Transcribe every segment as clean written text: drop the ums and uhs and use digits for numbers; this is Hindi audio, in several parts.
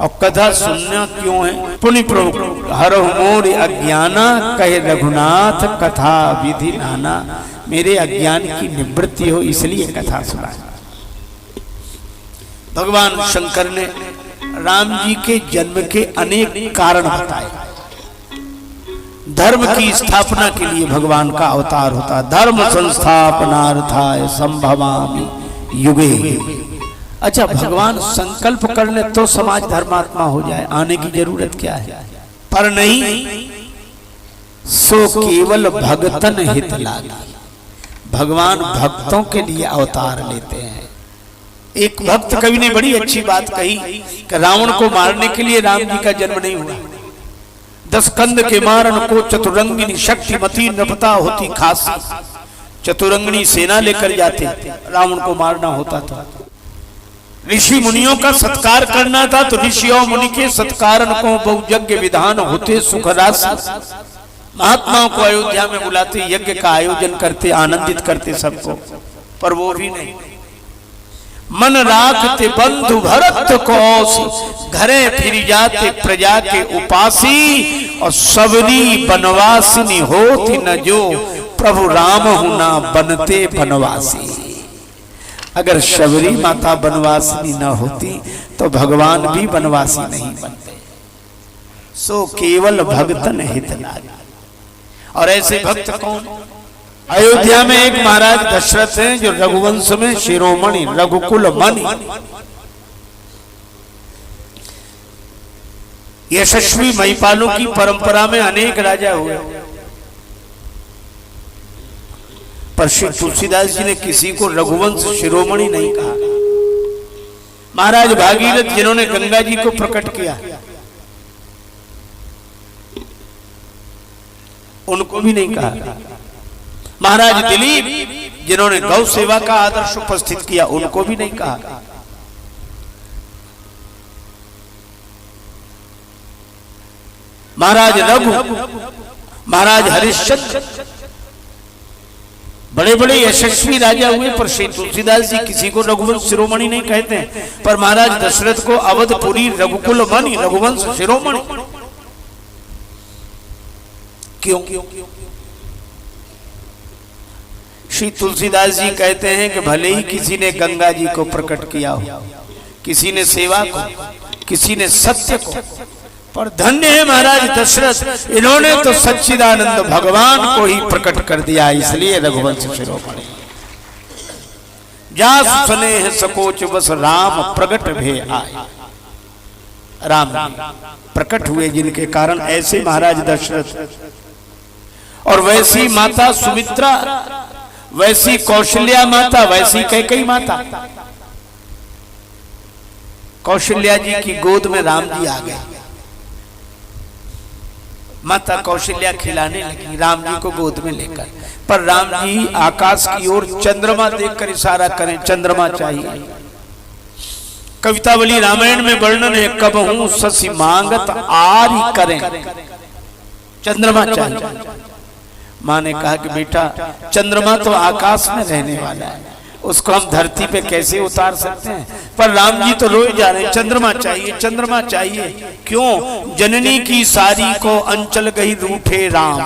और कथा सुनना क्यों है? पुनि प्रभु हर मोर अज्ञाना कहे रघुनाथ कथा विधि नाना। मेरे अज्ञान की निवृत्ति हो इसलिए कथा सुना। भगवान शंकर ने राम जी के जन्म के अनेक कारण बताए। धर्म की स्थापना के लिए भगवान का अवतार होता। धर्म संस्थापनार्थाय संभवामि युगे। अच्छा, भगवान संकल्प कर ले तो समाज धर्मात्मा हो जाए, आने की जरूरत क्या है? पर नहीं, सो केवल भगतन हित लागी। भगवान भक्तों के लिए अवतार लेते हैं। एक भक्त कवि ने बड़ी अच्छी बात कही कि रावण को मारने के लिए राम जी का जन्म नहीं हुआ। 10 कंद के मारन को चतुरंगिनी शक्तिमती नृपता होती खासी। चतुरंगिनी सेना लेकर जाते, रावण को मारना होता था। ऋषि मुनियों का सत्कार करना था तो ऋषि और मुनि के सत्कारन को बहुयज्ञ विधान होते सुख राशि। महात्माओं को अयोध्या में बुलाते, यज्ञ का आयोजन करते, आनंदित करते सबको, पर वो भी नहीं। मन राखते बंधु भरत को घरे फिर जाते प्रजा के उपासी। और सबरी बनवासिनी होती न जो प्रभु राम हुना बनते बनवासी। अगर शबरी माता बनवासिनी न होती तो भगवान भी बनवासी नहीं बनते। सो केवल भगतन हित लागी। और ऐसे भक्त कौन? अयोध्या में एक महाराज दशरथ हैं जो रघुवंश में शिरोमणि रघुकुल मणि यशस्वी महिपालों की परंपरा में अनेक राजा हुए। पर श्री तुलसीदास जी ने किसी को रघुवंश शिरोमणि नहीं कहा। महाराज भागीरथ जिन्होंने गंगा जी को प्रकट किया, उनको भी नहीं कहा। महाराज दिलीप जिन्होंने गौ सेवा का आदर्श उपस्थित किया, उनको भी नहीं कहा। महाराज रघु, महाराज हरिश्चंद्र बड़े बड़े यशस्वी राजा हुए, पर श्री तुलसीदास जी किसी को रघुवंश शिरोमणि नहीं कहते हैं। पर महाराज दशरथ को अवधपुरी रघुकुल मणि रघुवंश शिरोमणि क्यों? श्री तुलसीदास जी कहते हैं कि भले ही किसी ने गंगा जी को प्रकट किया हो, किसी ने सेवा को, किसी ने सत्य को, पर धन्य है महाराज दशरथ, इन्होंने तो सच्चिदानंद भगवान को ही प्रकट कर दिया। इसलिए रघुवंश शिरोमणि। जासु स्नेह सकोच बस राम प्रकट भे आए। राम प्रकट हुए जिनके कारण, ऐसे महाराज दशरथ। और वैसी माता सुमित्रा, वैसी कौशल्या माता, वैसी कैकेयी माता। कौशल्या जी की गोद में राम जी आ गए। माता कौशल्या खिलाने लगी राम जी को गोद में लेकर। पर राम जी आकाश की ओर चंद्रमा देखकर इशारा करें, चंद्रमा चाहिए। कवितावली रामायण में वर्णन है, कब हूं शशि मांगत आरी करें, चंद्रमा चाहिए। माँ ने कहा कि बेटा चंद्रमा तो आकाश में रहने वाला है, उसको हम धरती पे कैसे उतार सकते हैं? पर राम जी तो रोए जा रहे हैं, चंद्रमा चाहिए, चंद्रमा चाहिए। क्यों? जननी की सारी को अंचल गई रूठे राम।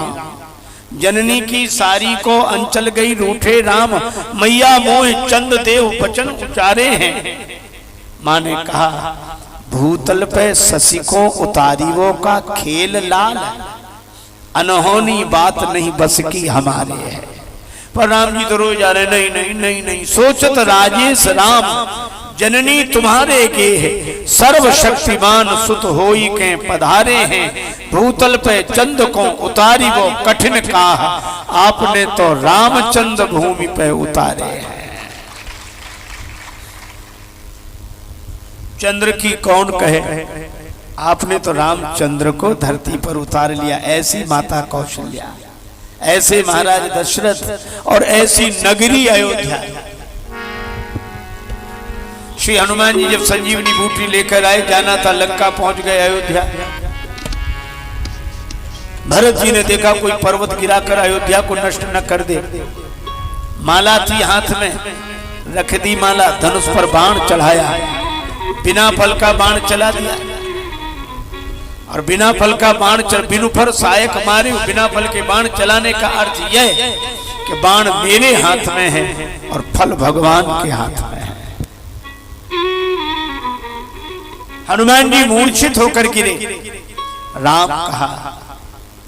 जननी की सारी को अंचल गई रूठे राम। मैया मोह चंद देव बचन उचारे हैं। माँ ने कहा भूतल पे शशि को उतारिवो का खेल लाल। अनहोनी बात नहीं बस की हमारे है। पर राम जी तो रोए जा रहे, नहीं नहीं नहीं नहीं। सोचत राजेश राम जननी तुम्हारे के है, सर्वशक्तिमान सुत होई के पधारे हैं। भूतल पे चंद को उतारी वो कठिन काह, आपने तो रामचंद्र भूमि पे उतारे हैं। चंद्र की कौन कहे, आपने तो रामचंद्र को धरती पर उतार लिया। ऐसी माता कौशल्या, ऐसे महाराज दशरथ और ऐसी नगरी अयोध्या। श्री हनुमान जी जब संजीवनी बूटी लेकर आए, जाना था लंका, पहुंच गए अयोध्या। भरत जी ने देखा कोई पर्वत गिराकर अयोध्या को नष्ट न कर दे। माला थी हाथ में, रख दी माला, धनुष पर बाण चढ़ाया, बिना फल का बाण चला दिया। और बिना फल का बाण बिनु फल सहायक मारे, बिना फल के बाण चलाने का अर्थ यह है कि बाण मेरे हाथ में है और फल भगवान के हाथ में है। हनुमान जी मूर्छित होकर गिरे, राम कहा।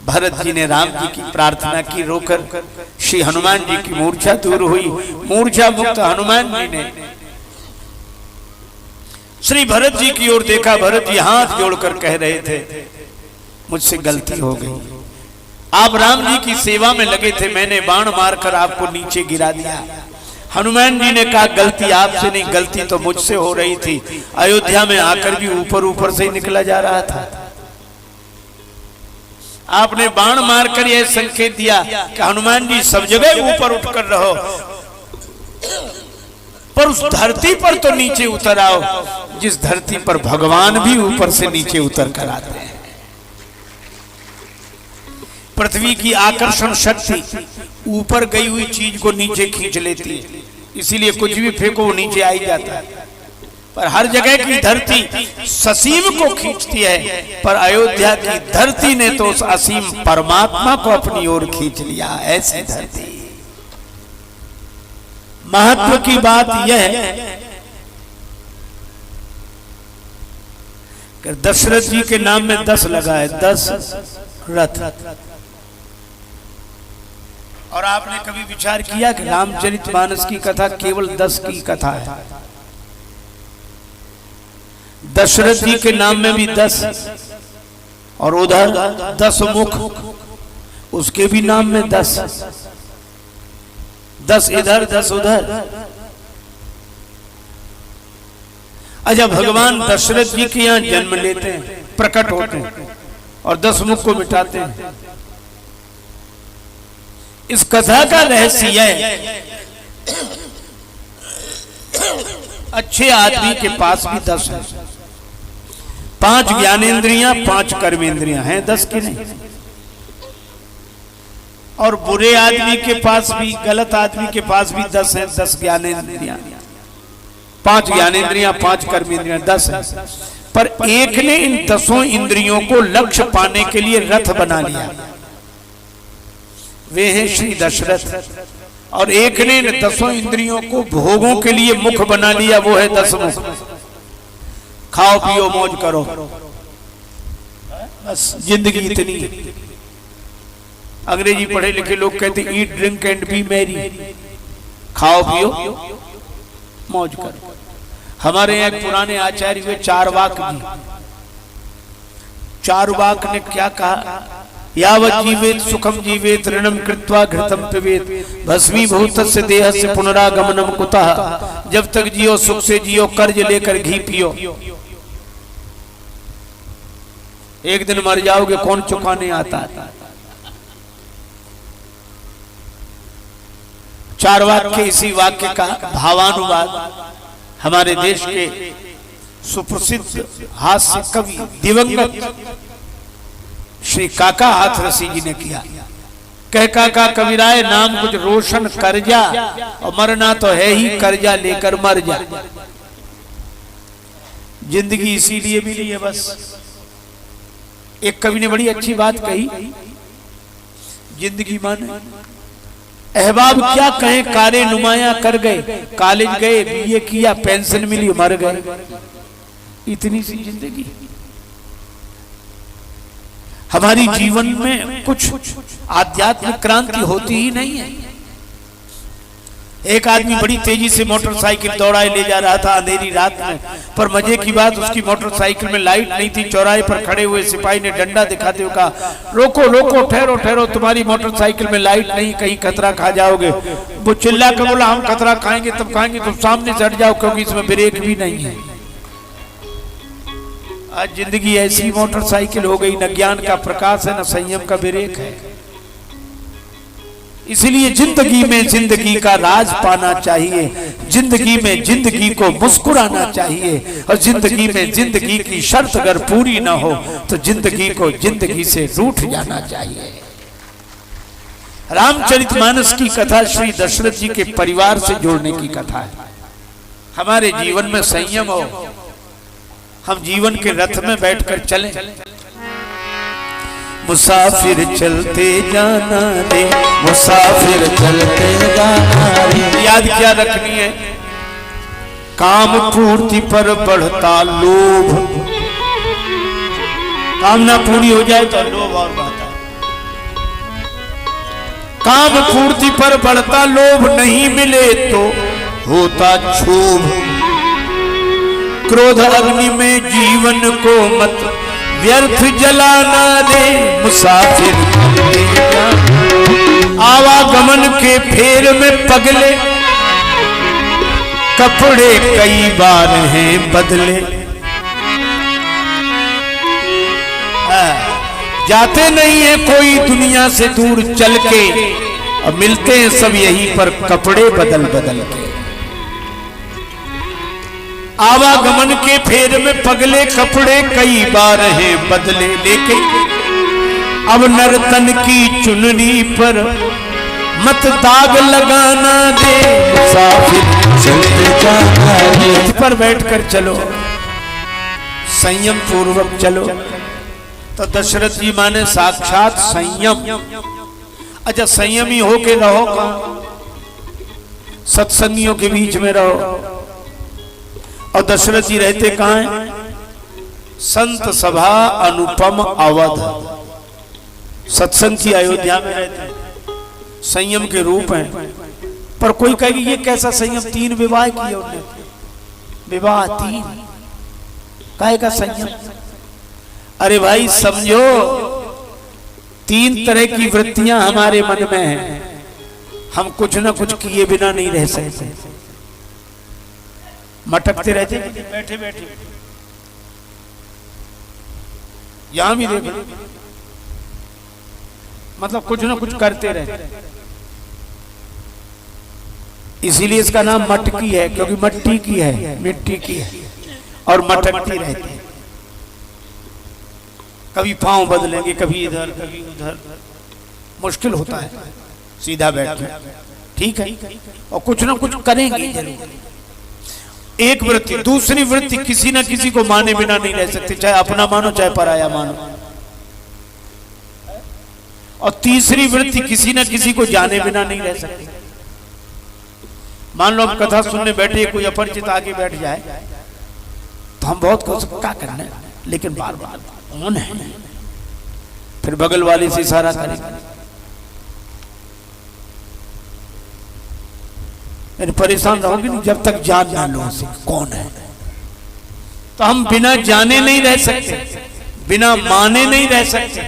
भरत जी ने राम जी की प्रार्थना की, रोकर श्री हनुमान जी की मूर्छा दूर हुई। मूर्छा मुक्त हनुमान जी ने श्री भरत जी की ओर देखा। भरत जी हाथ जोड़कर कह रहे थे, मुझसे गलती हो गई, आप राम जी की सेवा में लगे थे, मैंने बाण मारकर आपको नीचे गिरा दिया। हनुमान जी ने कहा, गलती आपसे नहीं, गलती तो मुझसे हो रही थी। अयोध्या में आकर भी ऊपर ऊपर से ही निकला जा रहा था। आपने बाण मारकर यह संकेत दिया कि हनुमान जी सब जगह ऊपर उठकर रहो, पर उस धरती पर तो नीचे उतर आओ जिस धरती पर भगवान भी ऊपर से नीचे उतर कर आते हैं। पृथ्वी की आकर्षण शक्ति ऊपर गई हुई चीज को नीचे खींच लेती है, इसीलिए कुछ भी फेंको वो नीचे आ ही जाता है। पर हर जगह की धरती ससीम को खींचती है, पर अयोध्या की धरती ने तो उस असीम परमात्मा को अपनी ओर खींच लिया। ऐसी धरती। महत्व की बात यह है कि दशरथ जी के नाम में 10 लगा है, 10 रथ। और आपने कभी विचार किया कि रामचरितमानस की कथा केवल 10 की कथा है? दशरथ जी के नाम में भी 10, और उधर 10 मुख, उसके भी नाम में 10, 10 इधर 10 उधर। अच्छा, भगवान दशरथ जी के यहां जन्म लेते हैं, प्रकट होते हैं और 10 मुख को मिटाते हैं। इस कथा का रहस्य है, अच्छे आदमी के पास भी 10 है, 5 ज्ञानेंद्रियां 5 कर्मेंद्रियां हैं, 10 की नहीं। और बुरे आदमी के पास भी, गलत आदमी के पास भी 10 है, 10 ज्ञानेंद्रियां, 5 ज्ञानेंद्रियां 5 कर्मेंद्रियां, 10 है। पर एक ने इन 10 इंद्रियों को लक्ष्य पाने के लिए रथ बना लिया, वे हैं श्री दशरथ। और एक ने इन 10 इंद्रियों को भोगों के लिए मुख बना लिया, वो है 10 मुख। खाओ पियो मौज करो, बस जिंदगी इतनी। अंग्रेजी पढ़े लिखे लोग कहते eat drink and B Mary, खाओ पियो मौज करो। हमारे यहाँ एक पुराने आचार्य हुए चारवाक जी, चारवाक ने क्या कहा? यावत् जीवेत सुखम जीवेत ऋणम कृत्वा घृतम पिबेत भस्मीभूतस्य देहस्य पुनरागमनम कुतः। जब तक जियो सुख से जियो, कर्ज लेकर घी पियो, एक दिन मर जाओगे, कौन चुकाने आता है? चारवाक के इसी वाक्य का भावानुवाद हमारे देश के सुप्रसिद्ध हास्य कवि दिवंगत श्री काका हाथरसी जी ने किया। कह काका कविराय नाम कुछ रोशन कर जा, और मरना तो है ही, कर्जा लेकर मर जा। जिंदगी इसीलिए मिली है बस। एक कवि ने बड़ी अच्छी बात कही, जिंदगी माने अहबाब क्या कहें, कारे नुमाया कर गए, कॉलेज गए, बीए किया, पेंशन मिली, मर गए, इतनी सी जिंदगी। हमारी जीवन में कुछ आध्यात्मिक क्रांति होती ही नहीं है। एक आदमी बड़ी तेजी से मोटरसाइकिल दौड़ाए ले जा रहा था अंधेरी रात में, पर मजे की बात उसकी मोटरसाइकिल में लाइट नहीं थी। चौराहे पर खड़े हुए सिपाही ने डंडा दिखाते हुए कहा, रोको रोको, ठहरो ठहरो, तुम्हारी मोटरसाइकिल में लाइट नहीं, कहीं खतरा खा जाओगे। वो चिल्ला कर बोला, हम खतरा खाएंगे तब खाएंगे, तुम सामने से हट जाओ, क्योंकि इसमें ब्रेक भी नहीं है। आज जिंदगी ऐसी मोटरसाइकिल हो गई, न ज्ञान का प्रकाश है, न संयम का ब्रेक है। इसलिए जिंदगी में जिंदगी का राज पाना चाहिए, जिंदगी में जिंदगी को मुस्कुराना चाहिए, और जिंदगी में जिंदगी की शर्त अगर पूरी ना हो तो जिंदगी को जिंदगी से रूठ जाना चाहिए। रामचरितमानस की कथा श्री दशरथ जी के परिवार से जोड़ने की कथा है। हमारे जीवन में संयम हो, हम जीवन के रथ में बैठकर चलें। मुसाफिर चलते जाना रे, मुसाफिर चलते जाना रे। याद क्या रखनी है? काम पूर्ति पर बढ़ता लोभ, कामना पूरी हो जाए तो लोभ और बढ़ता है। काम पूर्ति पर बढ़ता लोभ, नहीं मिले तो होता क्षोभ। क्रोध अग्नि में जीवन को मत व्यर्थ जलाना दे, मुसाफिर आवागमन के फेर में पगले, कपड़े कई बार हैं बदले। जाते नहीं है कोई दुनिया से दूर चल के, अब मिलते हैं सब यहीं पर कपड़े बदल बदल के। आवागमन के फेर में पगले, कपड़े कई बार हैं बदले। लेकिन अब नर्तन की चुनरी पर मत दाग लगाना दे, मुसाफिर चलते जाना रे। पर बैठकर चलो, संयम पूर्वक चलो। तो दशरथ जी माने साक्षात संयम। अच्छा, संयमी होके रहो कहाँ? सत्संगियों के बीच में रहो। और दशरथ जी रहते कहाँ हैं? संत सभा अनुपम अवध, सत्संग की अयोध्या में रहते हैं। संयम के रूप हैं। पर कोई कहेगी ये कैसा संयम? 3 विवाह किए उन्होंने, विवाह 3, काहे का संयम? अरे भाई समझो, 3 तरह की वृत्तियां हमारे मन में हैं। हम कुछ ना कुछ किए बिना नहीं रह सकते, मटकते रहते बैठे बैठे। यहां भी देखो, मतलब कुछ ना कुछ करते रहते। इसीलिए इसका नाम मटकी है, क्योंकि मट्टी की है, मिट्टी की है और मटकती रहती है। कभी पांव बदलेंगे, कभी इधर कभी उधर, मुश्किल होता है सीधा बैठना। ठीक है, और कुछ ना कुछ करेंगे जरूर। एक वृत्ति। दूसरी वृत्ति, किसी ना किसी को माने बिना नहीं रह सकते, चाहे अपना मानो चाहे पराया मानो। और तीसरी वृत्ति, किसी ना किसी को जाने बिना नहीं रह सकते। मान लो हम कथा सुनने बैठे, कोई अपरिचित आगे बैठ जाए तो हम बहुत क्या करना है, लेकिन बार बार कौन है, फिर बगल वाले से इशारा करेंगे। परेशान रहोगे नहीं जब तक जान ना लो उसे कौन है। तो हम बिना जाने नहीं रह सकते, बिना माने नहीं रह सकते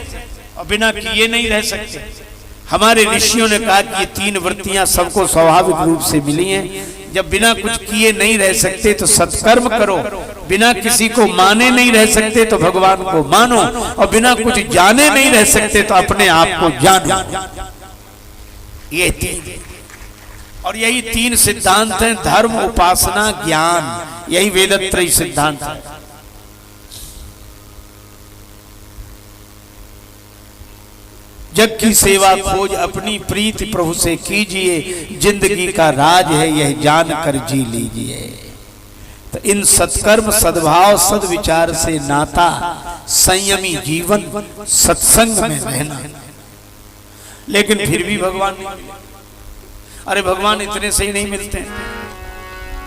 और बिना किए नहीं रह सकते। हमारे ऋषियों ने कहा कि ये 3 वृत्तियां सबको स्वाभाविक रूप से मिली हैं। जब बिना कुछ किए नहीं रह सकते तो सत्कर्म करो, बिना किसी को माने नहीं रह सकते तो भगवान को मानो, और बिना कुछ जाने नहीं रह सकते तो अपने आप को जानो। ये 3, और यही 3 सिद्धांत हैं, धर्म, उपासना, ज्ञान। यही वेदत्रयी सिद्धांत है। जग की सेवा खोज अपनी प्रीति प्रभु से कीजिए, जिंदगी का राज है यह जान कर जी लीजिए। तो इन सत्कर्म, सद्भाव, सद्विचार से नाता, संयमी जीवन, सत्संग में रहना। लेकिन फिर भी भगवान नहीं मिले। अरे भगवान इतने सही नहीं मिलते।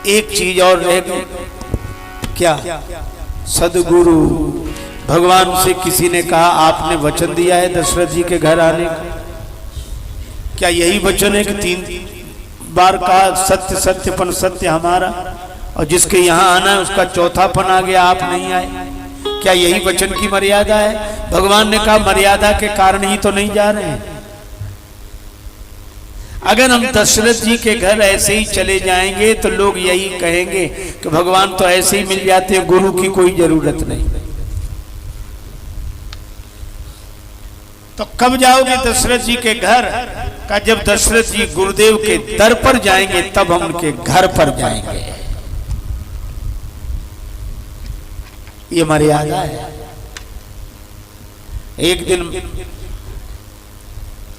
एक चीज और रह गई, क्या? सदगुरु। भगवान से किसी ने कहा आपने वचन दिया है दशरथ जी के घर आने का, क्या यही वचन है कि 3 बार कहा सत्य सत्यपन सत्य हमारा, और जिसके यहाँ आना है उसका चौथापन आ गया, आप नहीं आए? क्या यही वचन की मर्यादा है? भगवान ने कहा मर्यादा के कारण ही तो नहीं जा रहे हैं। अगर हम दशरथ जी के घर ऐसे ही चले जाएंगे तो लोग यही कहेंगे कि भगवान तो ऐसे ही मिल जाते हैं, गुरु की कोई जरूरत नहीं। तो कब जाओगे दशरथ जी के घर? का जब दशरथ जी गुरुदेव के दर पर जाएंगे तब हम उनके घर पर जाएंगे। ये मर्यादा है। एक दिन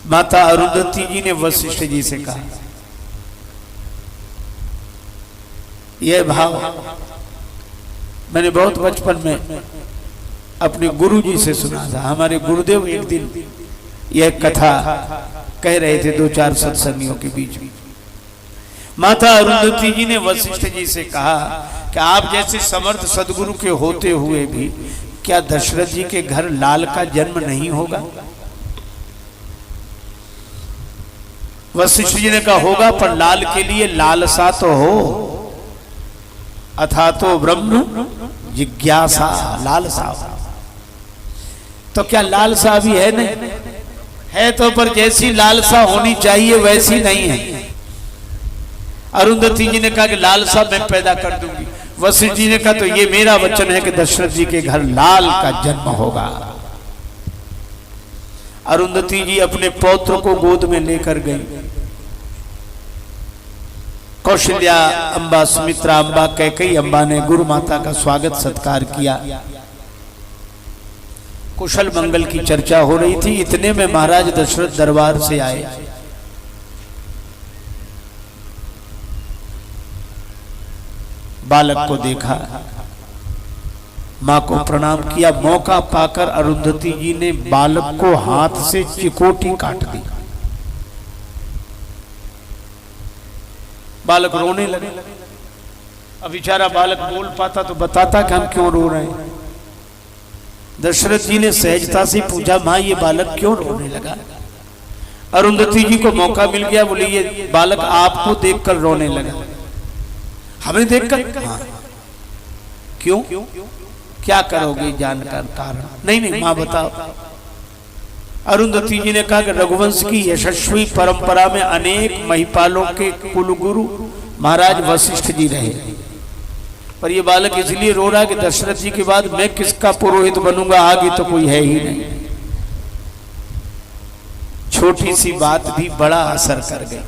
माता अरुंधति जी ने वशिष्ठ जी से कहा, यह भाव मैंने बहुत बचपन में अपने गुरु जी से सुना था। हमारे गुरुदेव एक दिन यह कथा कह रहे थे दो चार सत्संगियों के बीच में। माता अरुंधति जी ने वशिष्ठ जी से कहा कि आप जैसे समर्थ सदगुरु के होते हुए भी क्या दशरथ जी के घर लाल का जन्म नहीं होगा? वशिष्ठ जी ने कहा होगा, पर लाल के लिए लालसा तो हो, अथा तो ब्रह्म जिज्ञासा, लालसा। तो क्या लालसा भी है? नहीं है तो, पर जैसी लालसा होनी चाहिए वैसी नहीं है। अरुंधति जी ने कहा कि लालसा मैं पैदा कर दूंगी। वशिष्ठ जी ने कहा तो ये मेरा वचन है कि दशरथ जी के घर लाल का जन्म होगा। अरुंधति जी अपने पौत्र को गोद में लेकर गई। कौशल्या अंबा, सुमित्रा अंबा, कैकेयी अंबा ने गुरु माता का स्वागत सत्कार किया। कुशल मंगल की चर्चा हो रही थी। इतने में महाराज दशरथ दरबार से आए। बालक को देखा, मां को प्रणाम किया। मौका पाकर अरुंधति जी ने बालक को हाथ से चिकोटी काट दी। बालक रोने लगे। अब बेचारा बालक बोल पाता तो बताता कि हम क्यों रो रहे हैं। दशरथ जी ने सहजता से पूछा, मां ये बालक क्यों रोने लगा? अरुंधति जी को मौका मिल गया, बोली ये बालक आपको देखकर रोने लगा। हमें देखकर? हाँ। क्यों? क्या करोगे जानकर कारण? नहीं मां बताओ। अरुंधति जी ने कहा कि रघुवंश की यशस्वी परंपरा में अनेक महिपालों के कुलगुरु महाराज वशिष्ठ जी रहे, पर ये बालक इसलिए रो रहा है कि दशरथ जी के बाद मैं किसका पुरोहित बनूंगा, आगे तो कोई है ही नहीं। छोटी सी बात भी बड़ा असर कर गई।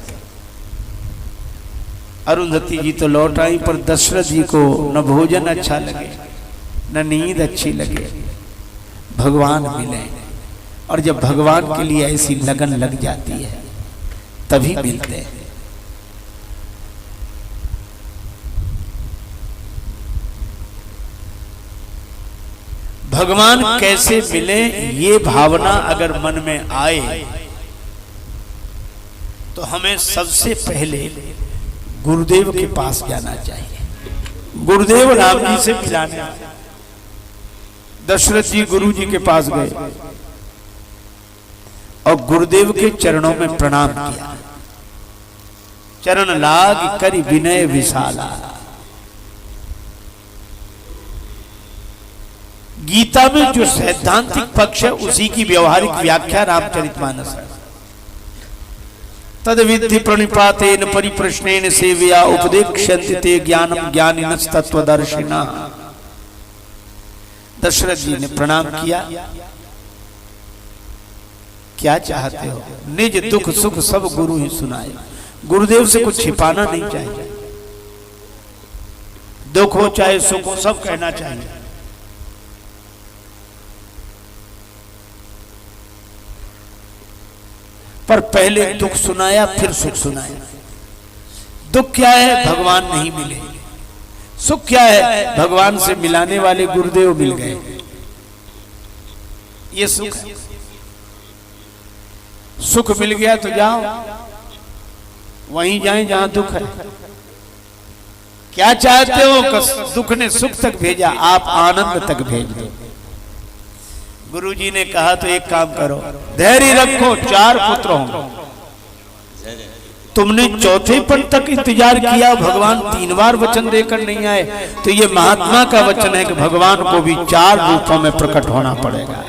अरुंधति जी तो लौट आई, पर दशरथ जी को न भोजन अच्छा लगे न नींद अच्छी लगे। भगवान मिले, और जब भगवान के लिए ऐसी लगन लग जाती है तभी मिलते हैं। भगवान कैसे मिले ये भावना अगर मन में आए तो हमें सबसे पहले गुरुदेव के पास जाना चाहिए। गुरुदेव राम जी से मिलाने दशरथ जी गुरु जी के पास गए और गुरुदेव के चरणों में प्रणाम किया। चरण लाग करि विनय विशाला। गीता में जो सैद्धांतिक पक्ष है उसी की व्यवहारिक व्याख्या रामचरितमानस है। तद विद्धि प्रणिपातेन परिप्रश्नेन सेवया उपदेक्ष्यन्ति ते ज्ञानम ज्ञानिनस् तत्वदर्शिना। दशरथ जी ने प्रणाम किया। क्या चाहते हो? निज दुख सुख सब गुरु ही सुनाए। गुरुदेव से कुछ छिपाना नहीं चाहिए। दुख हो चाहे सुख हो सब कहना चाहिए। पर पहले दुख सुनाया फिर सुख सुनाया। दुख क्या है? भगवान नहीं मिले। सुख क्या है? भगवान से मिलाने वाले गुरुदेव मिल गए। ये सुख है। सुख मिल गया तो जाओ, वहीं जाएं जहां दुख है। क्या चाहते हो? दुख ने सुख तक भेजा, आप आनंद तक भेज दो। गुरु जी ने कहा तो एक काम करो, धैर्य रखो, 4 पुत्र होंगे। तुमने चौथे पल तक इंतजार किया, भगवान 3 बार वचन देकर नहीं आए, तो ये महात्मा का वचन है कि भगवान को भी 4 रूपों में प्रकट होना पड़ेगा।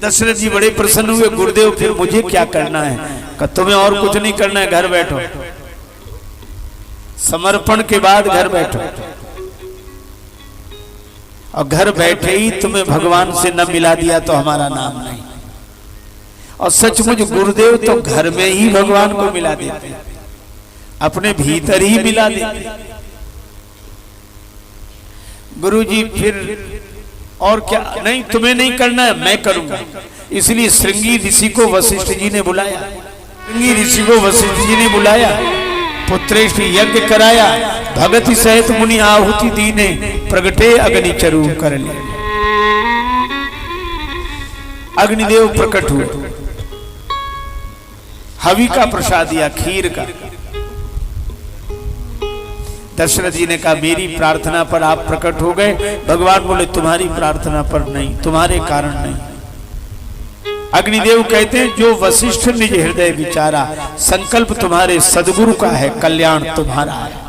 दशरथ जी बड़े प्रसन्न हुए। गुरुदेव फिर मुझे क्या करना है? कि तुम्हें और कुछ नहीं करना है, घर बैठो। समर्पण के बाद घर बैठो, और घर बैठे ही तुम्हें भगवान से न मिला दिया तो हमारा नाम नहीं। और सचमुच गुरुदेव तो घर में ही भगवान को मिला देते, अपने भीतर ही मिला देते। गुरु जी फिर और क्या? नहीं, तुम्हें नहीं करना है, मैं करूंगा। इसलिए श्रृंगी ऋषि को वशिष्ठ जी ने बुलाया। श्रृंगी ऋषि को वशिष्ठ जी ने बुलाया, पुत्रेष्ठ यज्ञ कराया। भगति सहित मुनि आहुति दीने, प्रगटे अग्निचरु कर ले। अग्निदेव प्रकट हुए, हवि का प्रसाद दिया, खीर का। दशरथ जी ने कहा मेरी प्रार्थना पर आप प्रकट हो गए। भगवान बोले तुम्हारी प्रार्थना पर नहीं, तुम्हारे कारण नहीं। अग्निदेव कहते हैं जो वशिष्ठ निज हृदय विचारा, संकल्प तुम्हारे सदगुरु का है, कल्याण तुम्हारा है।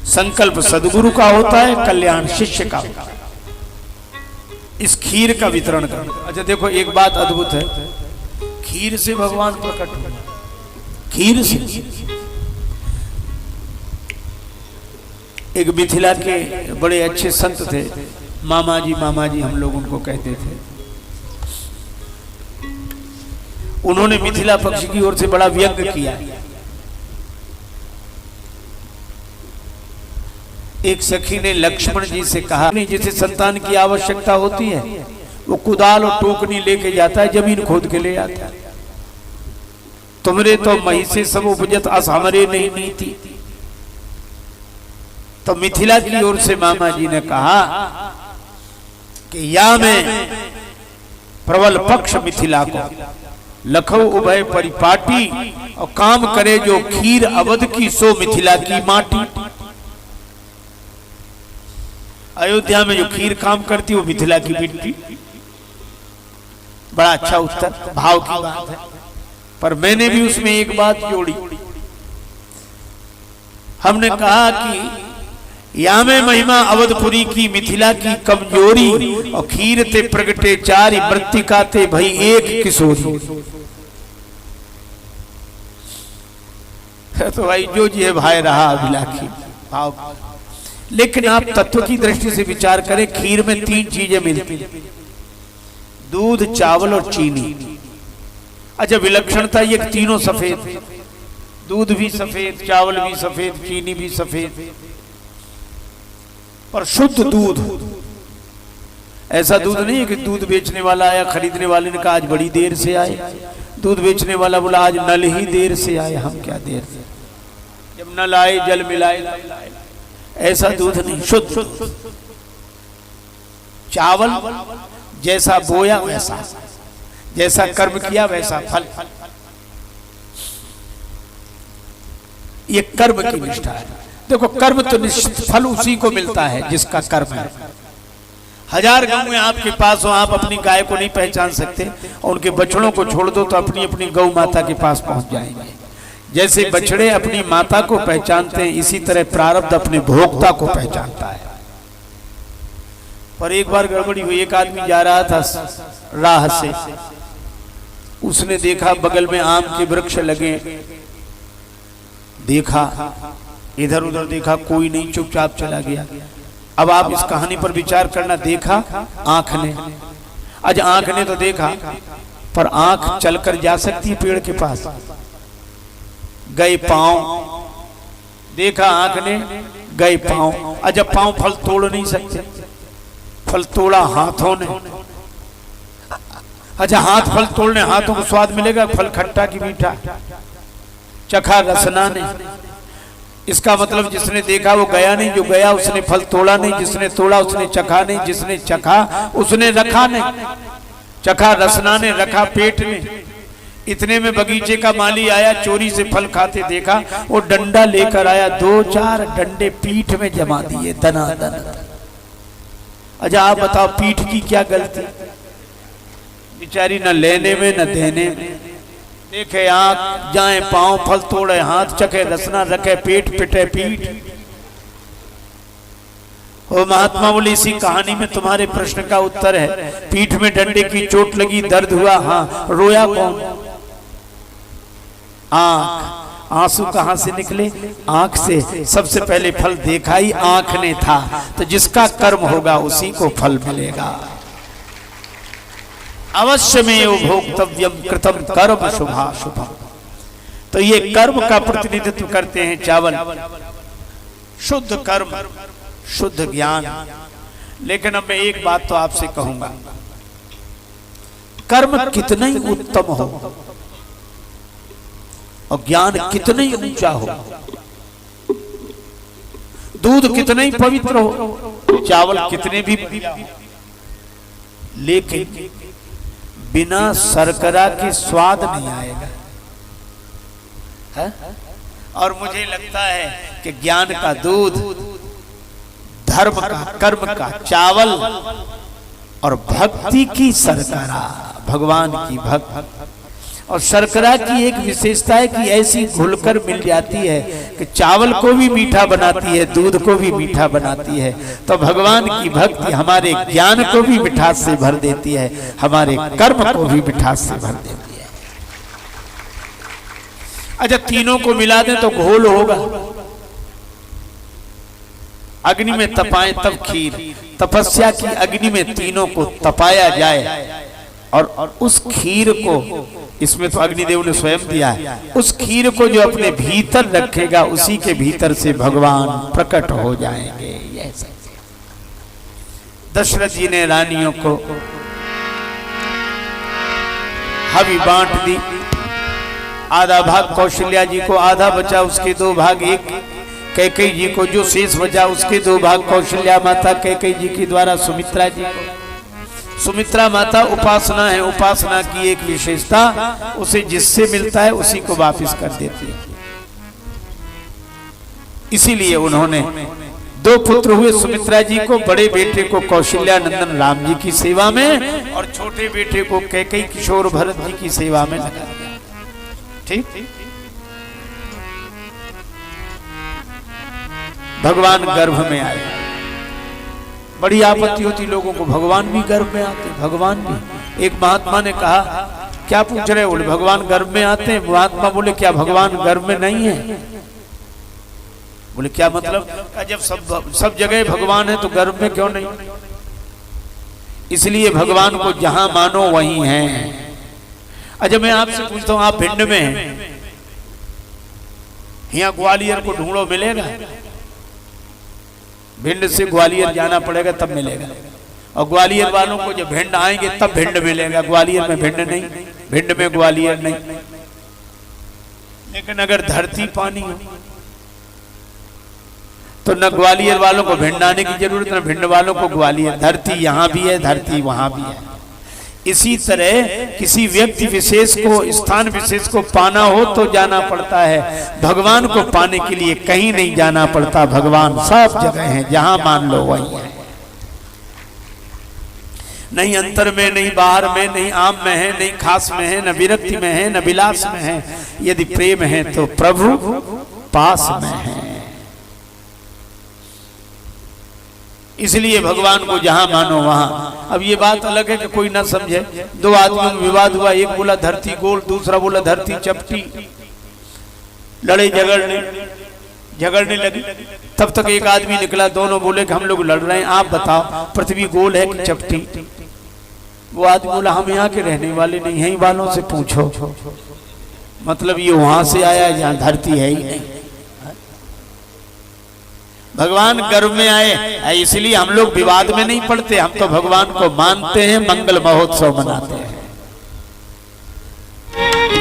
संकल्प सदगुरु का होता है, कल्याण शिष्य का होता है। इस खीर का वितरण कर। अच्छा देखो एक बात अद्भुत है, खीर से भगवान प्रकट हुए, खीर से। एक मिथिला के बड़े अच्छे संत थे, मामा जी हम लोग उनको कहते थे। उन्होंने मिथिला पक्ष की ओर से बड़ा व्यंग किया। एक सखी ने लक्ष्मण जी से कहा, जिसे संतान की आवश्यकता होती है वो कुदाल और टोकनी लेके जाता है, जमीन खोद के ले आता है। तुमरे तो मही से सब उपजत अस हमरे नहीं नीति। तो मिथिला की ओर से मामा जी ने कहा कि या में प्रबल पक्ष मिथिला को लखो उभय परिपाटी, और काम करे जो खीर अवध की सो मिथिला की माटी। अयोध्या में जो खीर काम करती वो मिथिला की मिट्टी। बड़ा अच्छा उत्तर, भाव की बात है। पर मैंने भी उसमें एक बात जोड़ी। हमने कहा कि या में महिमा अवधपुरी की मिथिला की कमजोरी, और खीर ते प्रगटे चारि मृत्तिका ते भई एक किशोरी। तो भाई जो जी है भाई रहा अभिलाखी भाव। लेकिन आप तत्व की दृष्टि से विचार करें, खीर में 3 चीजें मिलती, दूध, चावल और चीनी। अच्छा विलक्षणता ये तीनों सफेद, दूध भी सफेद, चावल भी सफेद, चीनी भी सफेद, पर शुद्ध दूध। ऐसा दूध नहीं है कि दूध बेचने वाला आया, खरीदने वाले ने कहा आज बड़ी देर से आए, दूध बेचने वाला बोला आज नल ही देर से आए। हम क्या देर से, जब नल आए जल मिलाए, ऐसा दूध नहीं, शुद्ध। चावल जैसा बोया वैसा, जैसा कर्म किया वैसा फल। ये कर्म की निष्ठा है। देखो कर्म तो निश्चित फल उसी को मिलता है जिसका कर्म है। 1000 गऊ आपके पास हो, आप अपनी गाय को नहीं पहचान सकते, और उनके बछड़ों को छोड़ दो तो अपनी अपनी गौ माता के पास पहुंच जाएंगे। जैसे बछड़े अपनी माता को पहचानते हैं, इसी तरह प्रारब्ध अपने भोक्ता को पहचानता है। पर एक बार गड़बड़ी हुई, एक आदमी जा रहा था राह से, उसने देखा बगल में आम के वृक्ष लगे, देखा इधर उधर देखा, कोई नहीं, चुपचाप चला गया। अब आप इस कहानी पर विचार करना, देखा आंख ने, आज आंख ने तो देखा, पर आंख चलकर जा सकती है पेड़ के पास? गए पांव, देखा आंख ने, गए पांव। अच्छा पांव फल तोड़ नहीं सकते, फल तोड़ा हाथों ने। अच्छा हाथ फल तोड़ने, हाथों को स्वाद मिलेगा, फल खट्टा की मीठा, चखा रसना ने। इसका मतलब जिसने देखा वो गया नहीं, जो गया उसने फल तोड़ा नहीं, जिसने तोड़ा उसने चखा नहीं, जिसने चखा उसने रखा नहीं। चखा रसना ने, रखा पेट ने। इतने में बगीचे का माली आया, चोरी से फल खाते देखा, वो डंडा लेकर आया, 2-4 डंडे पीठ में जमा दिए दनादन। अच्छा आप बताओ पीठ की क्या गलती? बेचारी न लेने में न देने में। देखे आंख, जाए पांव, फल तोड़े हाथ, चखे रसना, रखे पेट, पिटे पीठ। ओ महात्मा बोले इसी कहानी में तुम्हारे प्रश्न का उत्तर है। पीठ में डंडे की चोट लगी, दर्द हुआ, हाँ, रोया कौन? आंख। आंसू कहां से निकले? आंख से। सबसे पहले फल देखा ही आंख ने था, तो जिसका कर्म होगा उसी को फल मिलेगा। अवश्य में भोक्तव्यम कृतम कर्म शुभाशुभम। तो ये कर्म का प्रतिनिधित्व करते हैं चावल, शुद्ध कर्म, शुद्ध ज्ञान। लेकिन अब मैं एक बात तो आपसे कहूंगा, कर्म कितना ही उत्तम हो और ज्ञान कितना ही ऊंचा हो, दूध कितना ही पवित्र हो, चावल कितने भी, लेकिन बिना शर्करा के स्वाद नहीं आएगा है? और मुझे लगता है कि ज्ञान का दूध, धर्म का, कर्म का चावल और भक्ति की शर्करा, भगवान की भक्ति। और शर्करा की एक विशेषता है कि ऐसी घुलकर मिल जाती है कि चावल को भी मीठा बनाती है, दूध को भी मीठा बनाती है। तो भगवान की भक्ति हमारे ज्ञान को भी मिठास से भर देती है, हमारे कर्म को भी मिठास से भर देती है। अच्छा, तीनों को मिला दें तो घोल होगा। अग्नि में तपाएं तब खीर, तपस्या की अग्नि में तीनों को तपाया जाए और उस खीर को, इसमें तो अग्निदेव ने स्वयं दिया है, उस खीर को जो अपने भीतर रखेगा उसी के भीतर से भगवान प्रकट हो जाएंगे। दशरथ जी ने रानियों को हवि बांट दी, आधा भाग कौशल्या जी को, आधा बचा उसके 2 भाग, एक कैकेयी जी को, जो शेष बचा उसके 2 भाग कौशल्या माता कैकेयी जी के द्वारा सुमित्रा जी को। सुमित्रा माता उपासना है, उपासना की एक विशेषता, उसे जिससे मिलता है उसी को वापस कर देती है। इसीलिए उन्होंने 2 पुत्र हुए सुमित्रा जी को, बड़े बेटे को कौशल्या नंदन राम जी की सेवा में और छोटे बेटे को कैकेयी किशोर भरत जी की सेवा में लगा दिया। ठीक, भगवान गर्भ में आए। बड़ी आपत्ति होती लोगों को, भगवान भी गर्भ में आते, भगवान भी। एक महात्मा ने कहा, क्या पूछ रहे? बोले भगवान गर्भ में आते हैं। महात्मा बोले क्या भगवान गर्भ में नहीं है? बोले क्या मतलब? जब सब जगह भगवान है तो गर्भ में क्यों नहीं? इसलिए भगवान को जहां मानो वहीं है। अच्छा, मैं आपसे पूछता हूं, आप भिंड में हैं, यहाँ ग्वालियर को ढूंढो, मिलेगा? भिंड से ग्वालियर जाना पड़ेगा तब मिलेगा, और ग्वालियर वालों को जब भिंड आएंगे तब भिंड मिलेगा। ग्वालियर में भिंड नहीं, भिंड में ग्वालियर नहीं। लेकिन अगर धरती पानी हो तो न ग्वालियर वालों को भिंड आने की जरूरत, न भिंड वालों को ग्वालियर। धरती यहाँ भी है, धरती वहां भी है। इसी तरह किसी व्यक्ति विशेष को, स्थान विशेष को पाना हो तो जाना पड़ता है, भगवान को पाने के लिए कहीं नहीं जाना पड़ता। भगवान सब जगह है, जहां मान लो वहीं है। नहीं अंतर में, नहीं बाहर में, नहीं आम में है, नहीं खास में है, न विरक्ति में है, न विलास में है। यदि प्रेम है तो प्रभु पास में है। इसलिए भगवान को जहां मानो वहां। अब ये बात अलग है कि कोई ना समझे, 2 आदमियों में विवाद हुआ, एक बोला धरती गोल, दूसरा बोला धरती चपटी, लड़े झगड़ने लगे। तब तक एक आदमी निकला, दोनों बोले कि हम लोग लड़ रहे हैं, आप बताओ पृथ्वी गोल है कि चपटी? वो आदमी बोला हम यहाँ के रहने वाले नहीं, यहीं वालों से पूछो। मतलब ये वहां से आया जहां धरती है ही नहीं। भगवान गर्भ में आए, इसलिए हम लोग विवाद में नहीं पड़ते, हम तो भगवान को मानते हैं, मंगल महोत्सव मनाते हैं।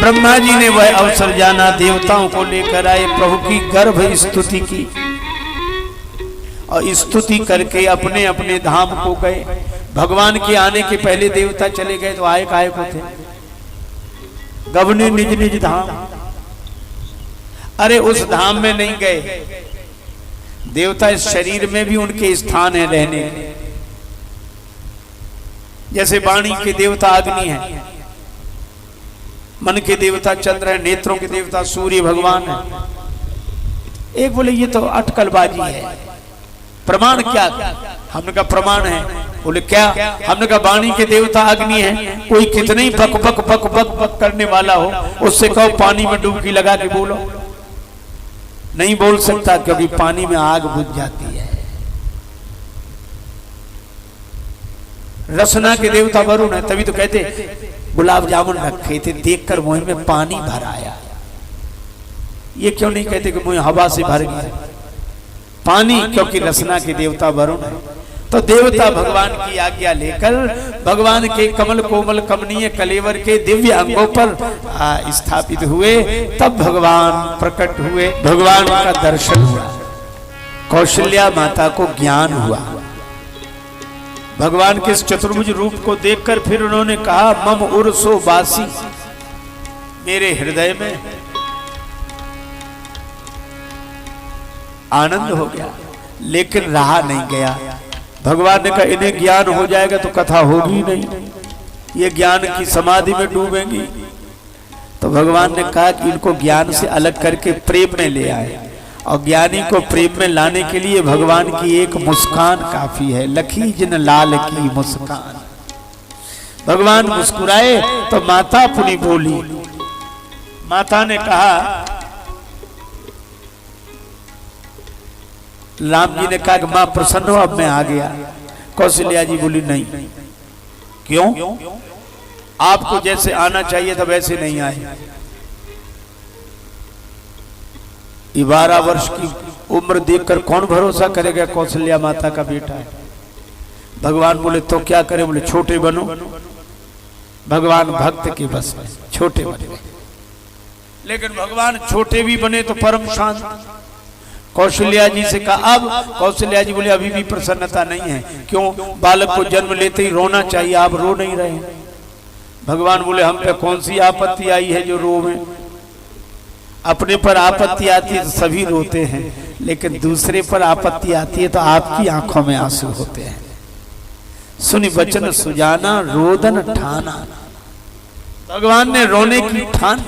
ब्रह्मा जी ने वह अवसर जाना, देवताओं को लेकर आए, प्रभु की गर्भ स्तुति की और स्तुति करके अपने अपने धाम को गए। भगवान के आने के पहले देवता चले गए तो आए काहे को थे? गवने निज निज धाम। अरे उस धाम में नहीं गए, देवता इस शरीर में भी उनके स्थान है रहने। जैसे वाणी के देवता अग्नि है, मन के देवता चंद्र है, नेत्रों के देवता सूर्य भगवान है। एक बोले ये तो अटकलबाजी है, प्रमाण क्या? हमने कहा प्रमाण है। बोले क्या? हमने कहा वाणी के देवता अग्नि है, कोई कितने ही पक पक पक पक पक करने वाला हो, उससे कहो पानी में डुबकी लगा के बोलो, नहीं बोल सकता, क्योंकि पानी में आग बुझ जाती है। रसना के देवता वरुण है, तभी तो कहते गुलाब जामुन रखे थे, देखकर मुंह में पानी भर आया। ये क्यों नहीं कहते कि मुंह हवा से भर गया? पानी, क्योंकि रसना के देवता वरुण है। तो देवता भगवान की आज्ञा लेकर भगवान के कमल कोमल कमनीय कलेवर के दिव्य अंगों पर स्थापित हुए, तब भगवान प्रकट हुए, भगवान का दर्शन हुआ। कौशल्या माता को ज्ञान हुआ। भगवान के इस चतुर्भुज रूप को देखकर फिर उन्होंने कहा, मम उर्सो बासी, मेरे हृदय में आनंद हो गया, लेकिन रहा नहीं गया। भगवान ने कहा, इन्हें ज्ञान हो जाएगा तो कथा होगी नहीं, ये ज्ञान की समाधि में डूबेंगी। तो भगवान ने कहा कि इनको ज्ञान से अलग करके प्रेम में ले आए, और ज्ञानी को प्रेम में लाने के लिए भगवान की एक मुस्कान काफी है। लखी जिन लाल की मुस्कान। भगवान मुस्कुराए तो माता पुनी बोली। माता ने कहा, राम जी ने कहा कि मां प्रसन्न हो, अब मैं आ गया। कौशल्या जी बोली, नहीं। क्यों? आपको जैसे आना चाहिए था वैसे नहीं आए। 12 वर्ष की उम्र देखकर कौन भरोसा करेगा कौशल्या माता का बेटा है। भगवान बोले, तो क्या करे? बोले, छोटे बनो। भगवान भक्त के बस में, छोटे बने। लेकिन भगवान छोटे भी बने तो परम शांत। कौशल्या जी से कहा, अब कौशल्या जी बोले, अभी भी प्रसन्नता नहीं है। क्यों? बालक को जन्म लेते ही रोना चाहिए, आप रो नहीं रहे। भगवान बोले, हम पे कौन सी आपत्ति आई है जो रोवे? अपने पर आपत्ति आती है तो सभी रोते हैं, लेकिन दूसरे पर आपत्ति आती है तो आपकी आंखों में आंसू होते हैं। सुनि वचन सुजाना रोदन ठाना। भगवान ने रोने की ठान।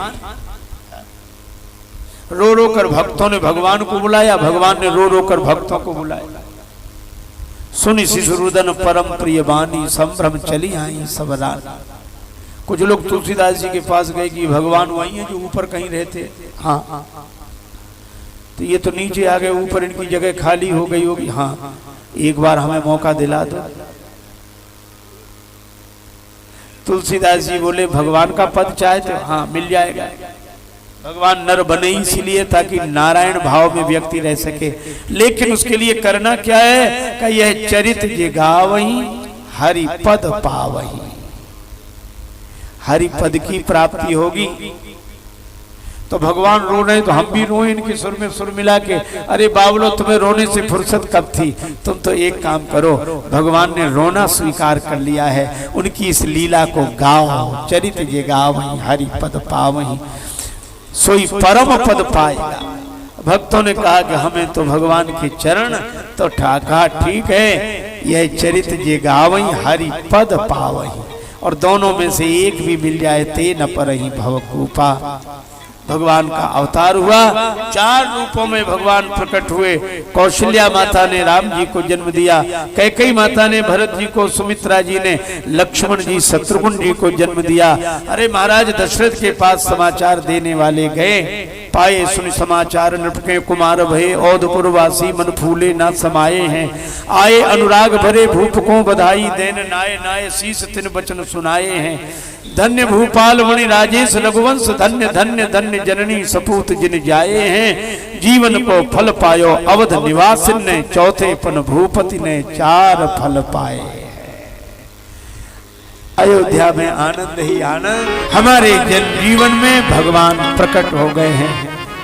रो रो कर भक्तों ने भगवान को बुलाया, भगवान ने रो रो कर भक्तों को बुलाया। सुनि शिशुरुदन परम प्रिय बानी, संभ्रम चली आई सब रानी। कुछ लोग तुलसीदास जी के पास गए कि भगवान वही है जो ऊपर कहीं रहते। हाँ, तो ये तो नीचे आ गए, ऊपर इनकी जगह खाली हो गई होगी। हाँ, एक बार हमें मौका दिला दो। तुलसीदास जी बोले, भगवान का पद चाहे तो हाँ मिल जाएगा। भगवान नर बने इसीलिए ताकि नारायण भाव में व्यक्ति रह सके, लेकिन उसके लिए करना क्या है कि यह चरित जे गावही हरि पद पावही। हरि पद की प्राप्ति होगी। तो भगवान रो रहे तो हम भी रोए इनके सुर में सुर मिला के। अरे बावलो, तुम्हें रोने से फुर्सत कब थी? तुम तो एक काम करो, भगवान ने रोना स्वीकार कर लिया है, उनकी इस लीला को गाओ। चरित जे गावही हरि पद पावही, सोई परम पद पाएगा। भक्तों ने कहा कि हमें तो भगवान के चरण तो ठाका, ठीक है, यह चरित जे गावही हरि पद पावही, और दोनों में से एक भी मिल जाए ते न परहि भवकूपा। भगवान का अवतार हुआ, 4 रूपों में भगवान प्रकट हुए। कौशल्या माता ने राम जी को जन्म दिया, कैकेयी माता ने भरत जी को, सुमित्रा जी ने लक्ष्मण जी शत्रुघ्न जी को जन्म दिया। अरे महाराज दशरथ के पास समाचार देने वाले गए, पाए सुन समाचार नृपके कुमार भये, औधपुरवासी मन फूले ना समाये हैं। आए अनुराग भरे भूप को बधाई, देन नाये नाये शीस तिन बचन सुनाए हैं। धन्य भूपाल मणि राजेश रघुवंश, धन्य धन्य धन्य जननी सपूत जिन जाए हैं। जीवन को फल पायो अवध निवासिन ने, चौथे पन भूपति ने 4 फल पाए। अयोध्या में आनंद ही आनंद। हमारे जन जीवन में भगवान प्रकट हो गए हैं,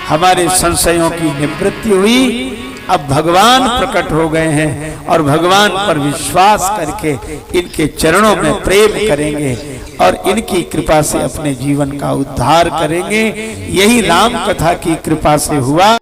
हमारे संशयों की निवृत्ति हुई। अब भगवान प्रकट हो गए हैं और भगवान पर विश्वास करके इनके चरणों में प्रेम करेंगे और इनकी कृपा से अपने जीवन का उद्धार करेंगे। यही राम कथा की कृपा से हुआ।